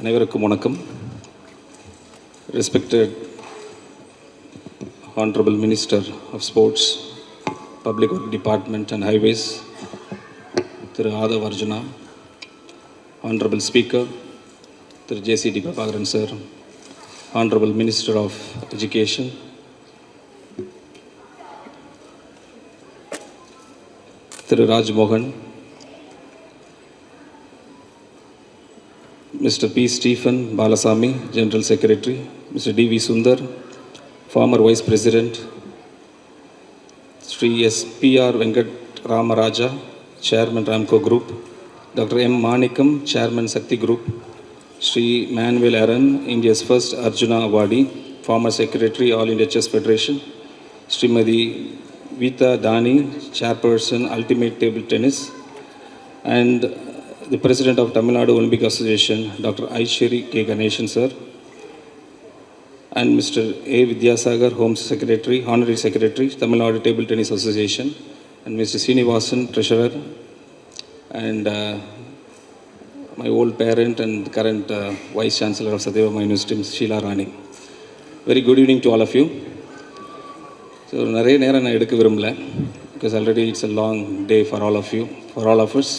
அனைவருக்கும் வணக்கம். Respected Honorable Minister of Sports, Public Work Department and Highways, Thiru Adav Arjuna, Honorable Speaker, Thiru J.C.D. Prabhakaran Sir, Honorable Minister of Education, Thiru Raj Mohan, Mr. P. Stephen Balasamy, General Secretary, Mr. D.V. Sundar, former Vice President, Sri S. P.R. Venkat Ramaraja, Chairman Ramco Group, Dr. M. Manikam, Chairman Sakti Group, Sri Manuel Aran, India's first Arjuna awardee, former Secretary, All India Chess Federation, Srimati Vita Dani, Chairperson, Ultimate Table Tennis, and the President of Tamil Nadu Olympic Association, Dr. Aishwari K. Ganeshan Sir, and Mr. A. Vidyasagar, Home Secretary, Honorary Secretary, Tamil Nadu Table Tennis Association, and Mr. Srinivasan, Treasurer, and my old parent and current Vice Chancellor of Satyabama University, Ms. Sheila Rani. Very good evening to all of you. So, நிறைய நேரம் நான் எடுக்க விரும்பல, because already it's a long day for all of you, for all of us.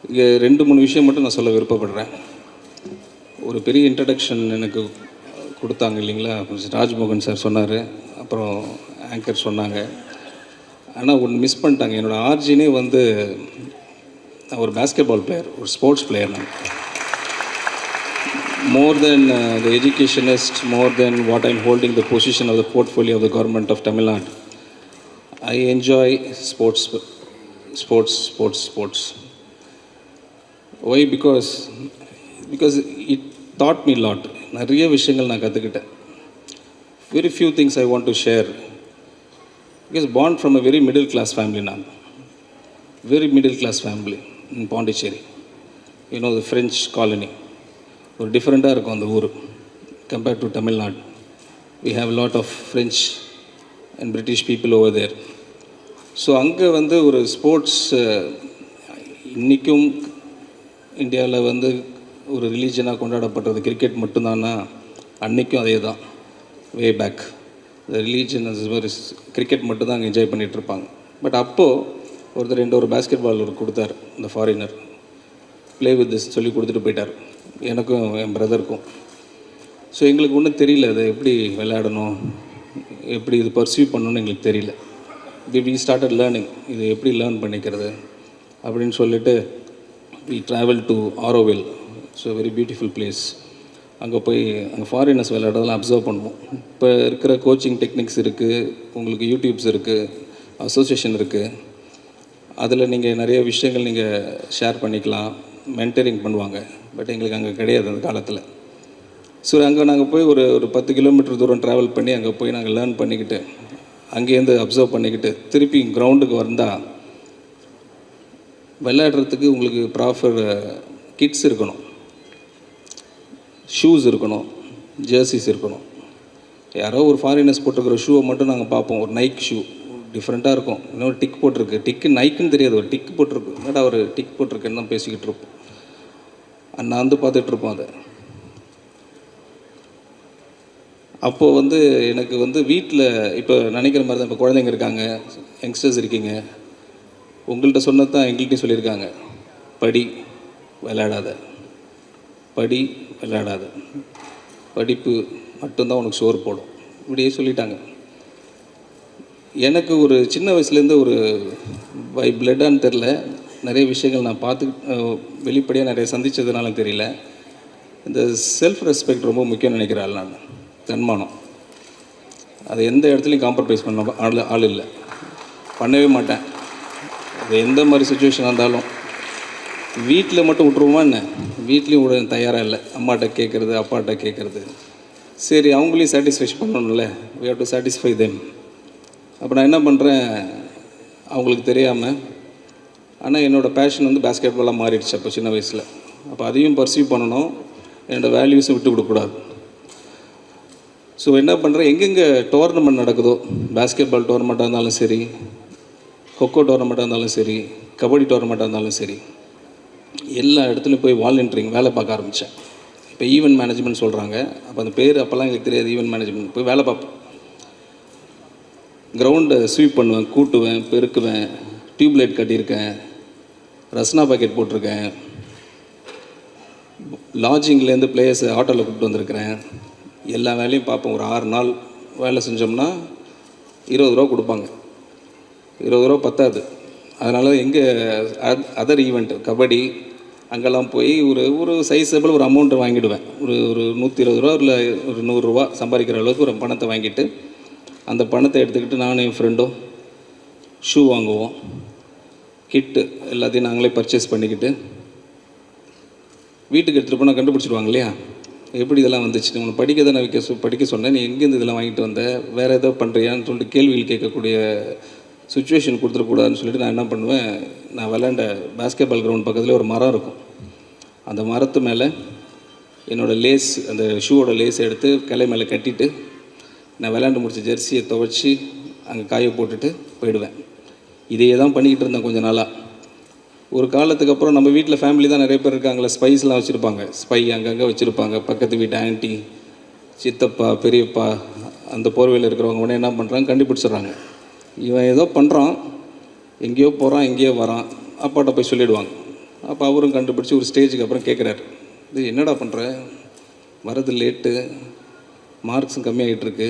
இங்கே 2-3 விஷயம் மட்டும் நான் சொல்ல விருப்பப்படுறேன். ஒரு பெரிய இன்ட்ரடக்ஷன் எனக்கு கொடுத்தாங்க இல்லைங்களா, ராஜ்மோகன் சார் சொன்னார், அப்புறம் ஆங்கர் சொன்னாங்க. ஆனால் ஒன்று மிஸ் பண்ணிட்டாங்க. என்னோடய ஆர்ஜினே வந்து நான் ஒரு பேஸ்கெட்பால் பிளேயர், ஒரு ஸ்போர்ட்ஸ் பிளேயர். நான் more than the educationist, more than what I'm holding the position of the portfolio of the government of Tamil Nadu, I enjoy sports. Why? Because it taught me a lot. நிறைய விஷயங்கள் நான் கற்றுக்கிட்டேன். Very few things I want to share. Because born from a very middle class family நான். Very middle class family in Pondicherry. You know the French colony. ஒரு டிஃப்ரெண்ட்டாக இருக்கும் அந்த ஊர் compared to Tamil Nadu. We have a lot of French and British people over there. So அங்கே வந்து ஒரு sports இன்றைக்கும் இந்தியாவில் வந்து ஒரு ரிலீஜனாக கொண்டாடப்படுறது கிரிக்கெட் மட்டும்தானா, அன்றைக்கும் அதே தான். Way back the religion cricket மட்டும்தான் அங்கே என்ஜாய் பண்ணிகிட்ருப்பாங்க. பட் அப்போது ஒருத்தர் ஒரு பேஸ்கெட் பால் கொடுத்தார், இந்த ஃபாரினர். ப்ளே வித் திஸ் சொல்லி கொடுத்துட்டு போயிட்டார், எனக்கும் என் பிரதருக்கும். ஸோ எங்களுக்கு ஒன்றும் தெரியல, அதை எப்படி விளையாடணும், எப்படி இது பர்சீவ் பண்ணணும்னு எங்களுக்கு தெரியல. வி ஸ்டார்டட் லேர்னிங், இது எப்படி லேர்ன் பண்ணிக்கிறது அப்படின்னு சொல்லிட்டு we travel to Auroville. So very beautiful place. அங்கே போய் அங்கே ஃபாரினர்ஸ் விளையாடுறதெல்லாம் அப்சர்வ் பண்ணுவோம். இப்போ இருக்கிற கோச்சிங் டெக்னிக்ஸ் இருக்குது, உங்களுக்கு யூடியூப்ஸ் இருக்குது, அசோசியேஷன் இருக்குது. அதில் நீங்கள் நிறைய விஷயங்கள் நீங்கள் ஷேர் பண்ணிக்கலாம், மென்டரிங் பண்ணுவாங்க. பட் எங்களுக்கு அங்கே கிடையாது அந்த காலத்தில். ஸோ அங்கே நாங்கள் போய் ஒரு 10 கிலோமீட்டர் தூரம் ட்ராவல் பண்ணி அங்கே போய் நாங்கள் லேர்ன் பண்ணிக்கிட்டு, அங்கேருந்து அப்சர்வ் பண்ணிக்கிட்டு திருப்பி கிரவுண்டுக்கு வந்தால் விளையாடுறதுக்கு உங்களுக்கு ப்ராப்பர் கிட்ஸ் இருக்கணும், ஷூஸ் இருக்கணும், ஜெர்சிஸ் இருக்கணும். யாரோ ஒரு ஃபாரினர்ஸ் போட்டிருக்கிற ஷூவை மட்டும் நாங்கள் பார்ப்போம். ஒரு நைக் ஷூ டிஃப்ரெண்ட்டாக இருக்கும், இன்னொரு டிக் போட்டிருக்கு, டிக்கு நைக்குன்னு தெரியாது, ஒரு டிக் போட்டிருக்கு, என்னடா ஒரு டிக் போட்டிருக்குன்னு தான் பேசிக்கிட்டு இருப்போம். நான் வந்து பார்த்துட்ருப்போம் அதை. அப்போது வந்து எனக்கு வந்து வீட்டில் இப்போ நினைக்கிற மாதிரி தான், இப்போ குழந்தைங்க இருக்காங்க, யங்ஸ்டர்ஸ் இருக்கீங்க, உங்கள்கிட்ட சொன்னது தான் எங்கள்கிட்டையும் சொல்லியிருக்காங்க. படி, விளையாடாத, படி, விளையாடாத, படிப்பு மட்டும்தான் உனக்கு சோறு போடும், இப்படியே சொல்லிட்டாங்க. எனக்கு ஒரு சின்ன வயசுலேருந்து ஒரு பை பிளட்டான்னு தெரில, நிறைய விஷயங்கள் நான் வெளிப்படையாக நிறைய சந்தித்ததுனால தெரியல, இந்த செல்ஃப் ரெஸ்பெக்ட் ரொம்ப முக்கியம் நினைக்கிறேன். நான் தன்மானம், அது எந்த இடத்துலையும் காம்ப்ரமைஸ் பண்ண ஆள் இல்லை, பண்ணவே மாட்டேன். அது எந்த மாதிரி சுச்சுவேஷனாக இருந்தாலும். வீட்டில் மட்டும் விட்ருவோமா என்ன, வீட்லேயும் விட தயாராக இல்லை. அம்மாட்ட கேட்குறது, அப்பாட்ட கேட்குறது, சரி அவங்களையும் சாட்டிஸ்ஃபேக்ஷன் பண்ணணும்ல, we have to satisfy them. அப்போ நான் என்ன பண்ணுறேன், அவங்களுக்கு தெரியாமல். ஆனால் என்னோடய பேஷன் வந்து பேஸ்கெட் பாலாக மாறிடுச்சு அப்போ சின்ன வயசில். அப்போ அதையும் பர்சீவ் பண்ணணும், என்னோடய வேல்யூஸும் விட்டு கொடுக்கக்கூடாது. ஸோ என்ன பண்ணுறேன், எங்கெங்கே டோர்னமெண்ட் நடக்குதோ, பேஸ்கெட் பால் டோர்னமெண்ட்டாக இருந்தாலும் சரி, கொக்கோ டோர்னமெண்ட்டாக இருந்தாலும் சரி, கபடி டோர்னமெண்ட்டாக இருந்தாலும் சரி, எல்லா இடத்துலையும் போய் வாலண்டியரிங் வேலை பார்க்க ஆரம்பித்தேன். இப்போ ஈவெண்ட் மேனேஜ்மெண்ட் சொல்கிறாங்க. அப்போ அந்த பேர் அப்போல்லாம் எங்களுக்கு தெரியாது. ஈவெண்ட் மேனேஜ்மெண்ட் போய் வேலை பார்ப்பேன். கிரவுண்டை ஸ்வீப் பண்ணுவேன், கூட்டுவேன், பெருக்குவேன், டியூப்லைட் கட்டியிருக்கேன், ரஸ்னா பாக்கெட் போட்டிருக்கேன், லாட்ஜிங்லேருந்து பிளேயர்ஸை ஆட்டோவில் கூப்பிட்டு வந்திருக்கிறேன். எல்லா வேலையும் பார்ப்போம். ஒரு 6 நாள் வேலை செஞ்சோம்னா 20 ரூபா கொடுப்பாங்க. 20 ரூபா பத்தாது. அதனால் எங்கே அதர் ஈவெண்ட் கபடி அங்கெல்லாம் போய் ஒரு சைஸபிள் ஒரு அமௌண்ட்டு வாங்கிடுவேன். ஒரு 120 ரூபா இல்லை ஒரு 100 ரூபா சம்பாதிக்கிற அளவுக்கு ஒரு பணத்தை வாங்கிட்டு அந்த பணத்தை எடுத்துக்கிட்டு நானும் என் ஃப்ரெண்டும் ஷூ வாங்குவோம், கிட்டு எல்லாத்தையும் நாங்களே பர்ச்சேஸ் பண்ணிக்கிட்டு வீட்டுக்கு எடுத்துகிட்டு போனால் கண்டுபிடிச்சிடுவாங்க இல்லையா, எப்படி இதெல்லாம் வந்துச்சு, உன்னை படிக்க தான் நான் படிக்க சொன்னேன், நீ எங்கேருந்து இதெல்லாம் வாங்கிட்டு வந்த, வேறு ஏதோ பண்ணுறியான்னு சொல்லிட்டு கேள்விகள் கேட்கக்கூடிய சுச்சுவேஷன் கொடுத்துடக்கூடாதுன்னு சொல்லிட்டு நான் என்ன பண்ணுவேன், நான் விளையாண்ட பாஸ்கெட் பால் கிரவுண்ட் பக்கத்தில் ஒரு மரம் இருக்கும். அந்த மரத்து மேலே என்னோடய லேஸ், அந்த ஷூவோட லேஸை எடுத்து கிளை மேலே கட்டிட்டு நான் விளையாண்டு முடிச்ச ஜெர்சியை துவைச்சி அங்கே காய போட்டுட்டு போயிடுவேன். இதையே தான் பண்ணிக்கிட்டு இருந்தேன் கொஞ்சம் நாளாக. ஒரு காலத்துக்கு அப்புறம் நம்ம வீட்டில் ஃபேமிலி தான் நிறைய பேர் இருக்காங்களே, ஸ்பைஸ்லாம் வச்சுருப்பாங்க, ஸ்பை அங்கங்கே வச்சுருப்பாங்க. பக்கத்து வீட்டு ஆண்டி, சித்தப்பா, பெரியப்பா, அந்த போர்வையில் இருக்கிறவங்க உடனே என்ன பண்ணுறாங்க, கண்டுபிடிச்சிட்றாங்க. இவன் ஏதோ பண்ணுறான், எங்கேயோ போகிறான், எங்கேயோ வரான், அப்பாட்ட போய் சொல்லிவிடுவாங்க. அப்போ அவரும் கண்டுபிடிச்சி ஒரு ஸ்டேஜுக்கு அப்புறம் கேட்குறாரு, இது என்னடா பண்ணுற, வரது லேட்டு, மார்க்ஸும் கம்மியாகிட்டுருக்கு,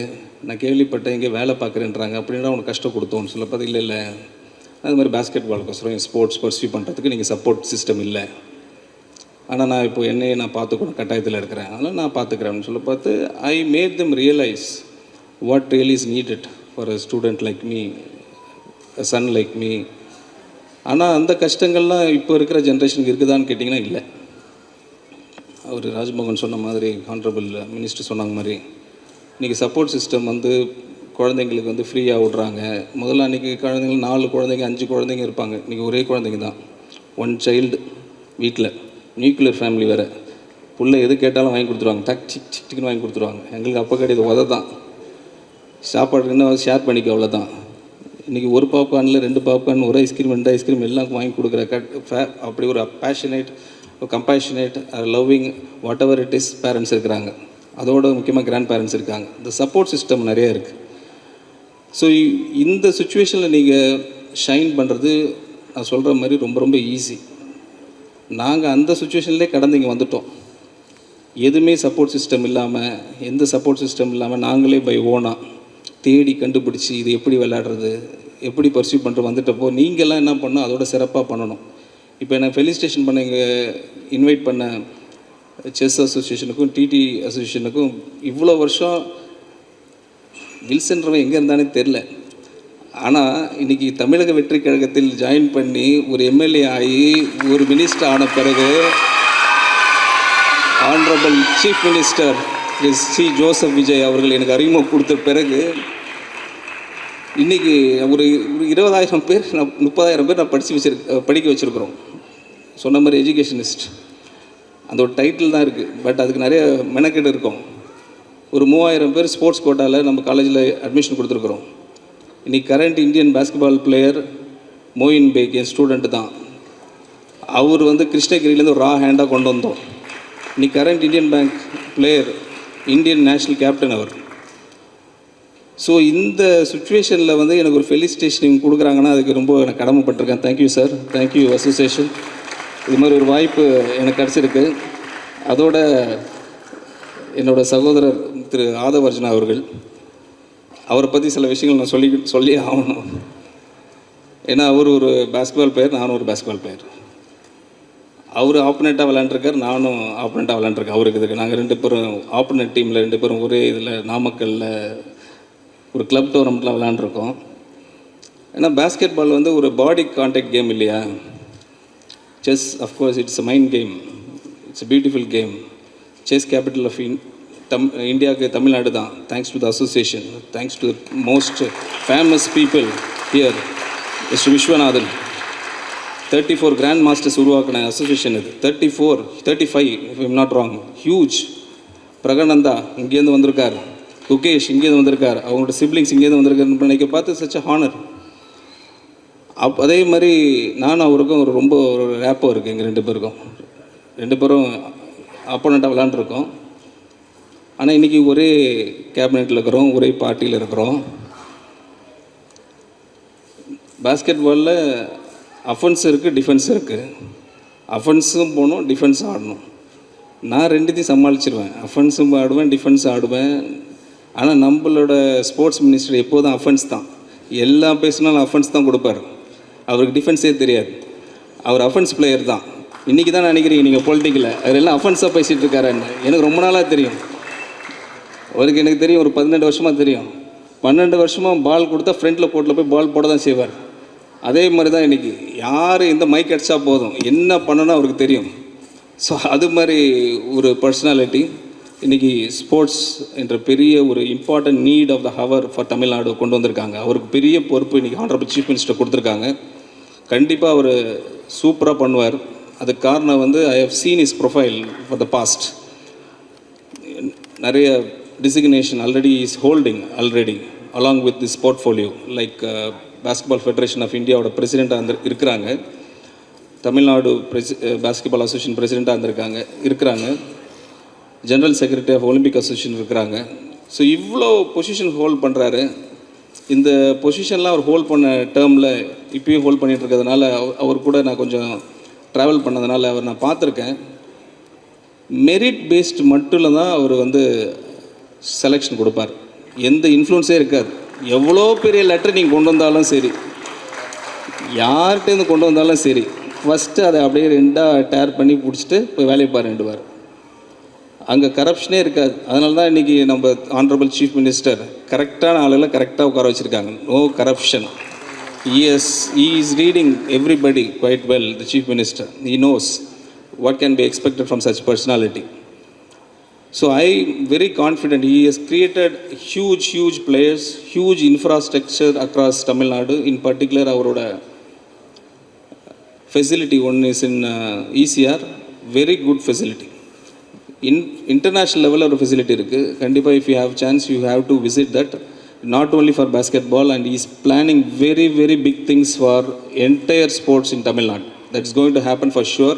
நான் கேள்விப்பட்டேன் எங்கேயோ வேலை பார்க்குறேன்றாங்க, அப்படின்னா உனக்கு கஷ்டம் கொடுத்தோன்னு சொல்ல பார்த்து இல்லை அது மாதிரி பாஸ்கெட் பாலுக்கோசரம் என் ஸ்போர்ட்ஸ் பர்சியூ பண்ணுறதுக்கு நீங்கள் சப்போர்ட் சிஸ்டம் இல்லை, ஆனால் நான் இப்போ என்னையே நான் பார்த்துக்கணும் கட்டாயத்தில் இருக்கிறேன், அதனால் நான் பார்த்துக்கிறேன்னு சொல்ல பார்த்து I made them realise what really is needed for a student like me, a Sun like me. ஆனால் அந்த கஷ்டங்கள்லாம் இப்போ இருக்கிற ஜென்ரேஷனுக்கு இருக்குதான்னு கேட்டிங்கன்னா இல்லை. அவர் ராஜ்மோகன் சொன்ன மாதிரி, ஹானரபிள் மினிஸ்டர் சொன்னாங்க மாதிரி, இன்றைக்கி சப்போர்ட் சிஸ்டம் வந்து குழந்தைங்களுக்கு வந்து ஃப்ரீயாக விட்றாங்க. முதல்ல அன்றைக்கி குழந்தைங்க 4 குழந்தைங்க 5 குழந்தைங்க இருப்பாங்க, இன்றைக்கி ஒரே குழந்தைங்க தான், 1 சைல்டு வீட்டில், நியூக்ளியர் ஃபேமிலி வேறு. புள்ள எது கேட்டாலும் வாங்கி கொடுத்துருவாங்க, டக் சிக் சிக்குன்னு வாங்கி கொடுத்துருவாங்க. எங்களுக்கு அப்போ கிடையாது, உத தான், சாப்பாடுக்குன்னு ஷேர் பண்ணிக்க, அவ்வளோதான். இன்றைக்கி ஒரு பாப்கார்னில் 2 பாப்கார்ன், ஒரு ஐஸ்கிரீம் 2 ஐஸ்கிரீம் எல்லாம் வாங்கி கொடுக்குற அப்படி ஒரு passionate, compassionate, loving, what ever it his parents இருக்கிறாங்க. அதோட முக்கியமாக கிராண்ட் பேரண்ட்ஸ் இருக்காங்க. இந்த சப்போர்ட் சிஸ்டம் நிறைய இருக்குது. ஸோ இந்த சுச்சுவேஷனில் நீங்கள் ஷைன் பண்ணுறது நான் சொல்கிற மாதிரி ரொம்ப ரொம்ப ஈஸி. நாங்கள் அந்த சுச்சுவேஷன்லேயே கடந்து இங்கே வந்துட்டோம். எதுவுமே சப்போர்ட் சிஸ்டம் இல்லாமல், எந்த சப்போர்ட் சிஸ்டம் இல்லாமல் நாங்களே பை ஓனாக தேடி கண்டுபிடிச்சி இது எப்படி விளையாடுறது, எப்படி பர்சியூ பண்ணுறது வந்துட்டப்போ நீங்கள்லாம் என்ன பண்ணணும், அதோட சிறப்பாக பண்ணணும். இப்போ என்னை ஃபெலிசிட்டேஷன் பண்ண இங்கே இன்வைட் பண்ண செஸ் அசோசியேஷனுக்கும் டிடி அசோசியேஷனுக்கும் இவ்வளோ வருஷம் வில்சன்றவன் எங்கே இருந்தானே தெரில. ஆனால் இன்றைக்கி தமிழக வெற்றி கழகத்தில் ஜாயின் பண்ணி ஒரு எம்எல்ஏ ஆகி ஒரு மினிஸ்டர் ஆன பிறகு honourable chief minister C Joseph Vijay அவர்கள் எனக்கு அறிமுகம் கொடுத்த பிறகு இன்றைக்கி ஒரு 20,000 பேர், 30,000 பேர் நான் படிக்க வச்சுருக்குறோம். சொன்ன மாதிரி எஜுகேஷனிஸ்ட் அந்த ஒரு டைட்டில் தான் இருக்குது. பட் அதுக்கு நிறைய மெனக்கெடு இருக்கும். ஒரு 3,000 பேர் ஸ்போர்ட்ஸ் கோட்டாவில் நம்ம காலேஜில் அட்மிஷன் கொடுத்துருக்குறோம். இன்றைக்கி current Indian basketball player Moin Baig என் ஸ்டூடெண்ட்டு தான். அவர் வந்து கிருஷ்ணகிரியிலேருந்து ஒரு ரா ஹேண்டாக கொண்டு வந்தோம். இன்றைக்கி current Indian bank player, Indian national captain அவர். ஸோ இந்த சுச்சுவேஷனில் வந்து எனக்கு ஒரு ஃபெலிசிட்டேஷன் கொடுக்குறாங்கன்னா அதுக்கு ரொம்ப எனக்கு கடமைப்பட்டிருக்கேன். Thank you sir, thank you association. இது மாதிரி ஒரு வாய்ப்பு எனக்கு கிடச்சிருக்கு. அதோட என்னோடய சகோதரர் திரு ஆதவர்ஜுனா அவர்கள், அவரை பற்றி சில விஷயங்கள் நான் சொல்லி ஆகணும். ஏன்னா அவர் ஒரு பாஸ்கெட்பால் பிளேயர், நானும் ஒரு பாஸ்கெட்பால் பிளேயர். அவர் ஆப்போனண்ட்டாக விளையாண்டுருக்கார், நானும் ஆப்போனண்ட்டாக விளையாண்டுருக்கேன். அவருக்கு இதுக்கு நாங்கள் 2 பேரும் ஆப்போனண்ட் டீமில் 2 பேரும் ஒரே இதில் நாமக்கல்லில் ஒரு கிளப் டோர்னமெண்ட்டில் விளையாண்டுருக்கோம். ஏன்னா பாஸ்கெட் பால் வந்து ஒரு பாடி கான்டாக்ட் கேம் இல்லையா. Chess of course it's a mind game, it's a beautiful game. Chess capital of இந்தியாவுக்கு தமிழ்நாடு தான். Thanks to the association, thanks to most famous people here, mister Viswanathan. 34 grandmasters உருவாக்கின association இது. 35 if I'm not wrong. Huge. Praggnanandhaa இங்கேருந்து வந்திருக்கார், குகேஷ் இங்கேருந்து வந்திருக்கார், அவங்களோட siblings இங்கேருந்து வந்திருக்காருன்னு நினைக்க பார்த்து சச் அ ஹானர். அதே மாதிரி நானும் அவருக்கும் ரொம்ப ஒரு ரேப்போ இருக்குது எங்கள் ரெண்டு பேரும் அப்போனண்ட்டாக விளாண்டுருக்கோம். ஆனால் இன்றைக்கி ஒரே கேபினெட்டில் இருக்கிறோம், ஒரே பார்ட்டியில் இருக்கிறோம். பாஸ்கெட் பாலில் அஃபென்ஸ் இருக்குது, டிஃபென்ஸ் இருக்குது. அஃபென்ஸும் போகணும், டிஃபென்ஸும் ஆடணும். நான் ரெண்டுத்தையும் சமாளிச்சிருவேன். அஃபென்ஸும் ஆடுவேன், டிஃபென்ஸ் ஆடுவேன். ஆனால் நம்மளோட ஸ்போர்ட்ஸ் மினிஸ்டர் எப்போதும் அஃபென்ஸ் தான். எல்லா பேசினாலும் அஃபென்ஸ் தான் கொடுப்பார். அவருக்கு டிஃபென்ஸே தெரியாது. அவர் அஃபென்ஸ் பிளேயர் தான். இன்றைக்கி தான் நினைக்கிறீங்க நீங்கள் பொலிட்டிக்கலில் அவரெல்லாம் அஃபென்ஸாக பேசிகிட்டு இருக்காருன்னு. எனக்கு ரொம்ப நாளாக தெரியும். அவருக்கு எனக்கு தெரியும், ஒரு 12 வருஷமாக தெரியும். 12 வருஷமாக பால் கொடுத்தா ஃப்ரண்ட்டில் கோர்ட்டில் போய் பால் போட தான் செய்வார். அதே மாதிரி தான் இன்றைக்கி யார் இந்த மைக் அடித்தா போதும் என்ன பண்ணணும்னு அவருக்கு தெரியும். ஸோ அது மாதிரி ஒரு பர்சனாலிட்டி இன்றைக்கி ஸ்போர்ட்ஸ் என்ற பெரிய ஒரு important need of the hour for Tamil Nadu கொண்டு வந்திருக்காங்க. அவருக்கு பெரிய பொறுப்பு இன்றைக்கி ஆனரபிள் சீஃப் மினிஸ்டர் கொடுத்துருக்காங்க. கண்டிப்பாக அவர் சூப்பராக பண்ணுவார். அதுக்கு காரணம் I have seen is profile for the past. நிறைய designation already is holding along with this portfolio. Like basketball federation of இந்தியாவோட பிரசிடெண்ட்டாக இருக்கிறாங்க. தமிழ்நாடு பாஸ்கெட்பால் அசோசியேஷன் பிரசிடெண்ட்டாக இருக்கிறாங்க. General secretary of Olympic association இருக்கிறாங்க. ஸோ இவ்வளோ பொசிஷன் ஹோல்ட் பண்ணுறாரு. இந்த பொசிஷன்லாம் அவர் ஹோல்ட் பண்ண டேர்மில் இப்போயும் ஹோல்ட் பண்ணிகிட்டு இருக்கிறதுனால அவர் கூட நான் கொஞ்சம் ட்ராவல் பண்ணதுனால அவர் நான் பார்த்துருக்கேன். மெரிட் பேஸ்டு மட்டும் தான் அவர் செலெக்ஷன் கொடுப்பார். எந்த இன்ஃப்ளூன்ஸே இருக்காது. எவ்வளோ பெரிய லெட்டர் நீங்கள் கொண்டு வந்தாலும் சரி, யார்கிட்டேருந்து கொண்டு வந்தாலும் சரி, ஃபஸ்ட்டு அதை அப்படியே 2 டேர் பண்ணி பிடிச்சிட்டு போய் வேலையை பாருண்டுவார். அங்கே கரப்ஷனே இருக்காது. அதனால தான் இன்றைக்கி நம்ம ஆனரபிள் சீஃப் மினிஸ்டர் கரெக்டான ஆளுகளை கரெக்டாக உட்கார வச்சுருக்காங்க. No corruption. He is reading everybody quite well, the chief minister. He knows what can be expected from such personality. So I am very confident. He has created huge players, huge infrastructure across Tamil Nadu. In particular, our facility one is in ECR, very good facility. In international level of facility irukku. Kandipa if you have chance, you have to visit that. Not only for basketball, and he is planning very big things for entire sports in Tamil Nadu. That's going to happen for sure.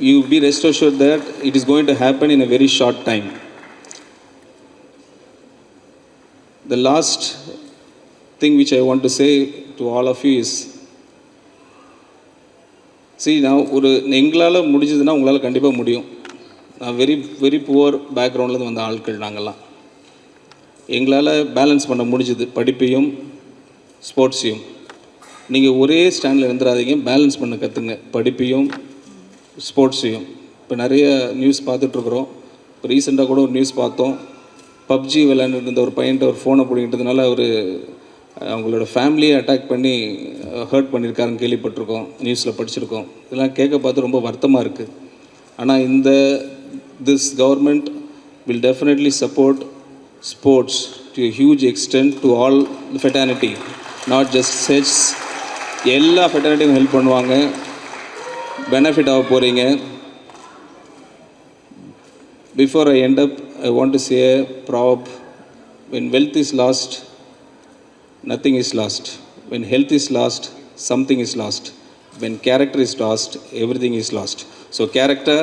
You be rest assured that it is going to happen in a very short time. The last thing which I want to say to all of you is, see now ஒரு எங்களால் முடிஞ்சதுன்னா உங்களால் கண்டிப்பாக முடியும். நான் very poor பேக்ரவுண்ட்லேருந்து வந்த ஆட்கள் நாங்கள்லாம். எங்களால் பேலன்ஸ் பண்ண முடிஞ்சுது படிப்பையும் ஸ்போர்ட்ஸையும். நீங்கள் ஒரே ஸ்டாண்டில் இருந்துடாதீங்க, பேலன்ஸ் பண்ண கற்றுங்க படிப்பையும் ஸ்போர்ட்ஸையும். இப்போ நிறைய நியூஸ் பார்த்துட்ருக்குறோம். இப்போ ரீசெண்டாக கூட ஒரு நியூஸ் பார்த்தோம். பப்ஜி விளையாண்டுட்டு இருந்த ஒரு பையன்ட்ட ஒரு ஃபோனை பிடிக்கிட்டதுனால அவங்களோட ஃபேமிலியை அட்டாக் பண்ணி ஹர்ட் பண்ணியிருக்காருன்னு கேள்விப்பட்டிருக்கோம், நியூஸில் படிச்சிருக்கோம். இதெல்லாம் கேட்க பார்த்து ரொம்ப வருத்தமாக இருக்குது. ஆனால் this government will definitely support sports to a huge extent to all the fraternity, not just sets. எல்லா fraternity ஹெல்ப் பண்ணுவாங்க, பெனிஃபிட் ஆக போகிறீங்க. Before I end up, I want to say a proverb: when wealth is lost, nothing is lost. When health is lost, something is lost. When character is lost, everything is lost. So character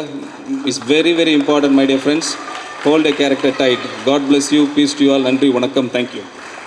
is very important, my dear friends. Hold a character tight. God bless you. Peace to you all. Nandri, vanakkam. Thank you.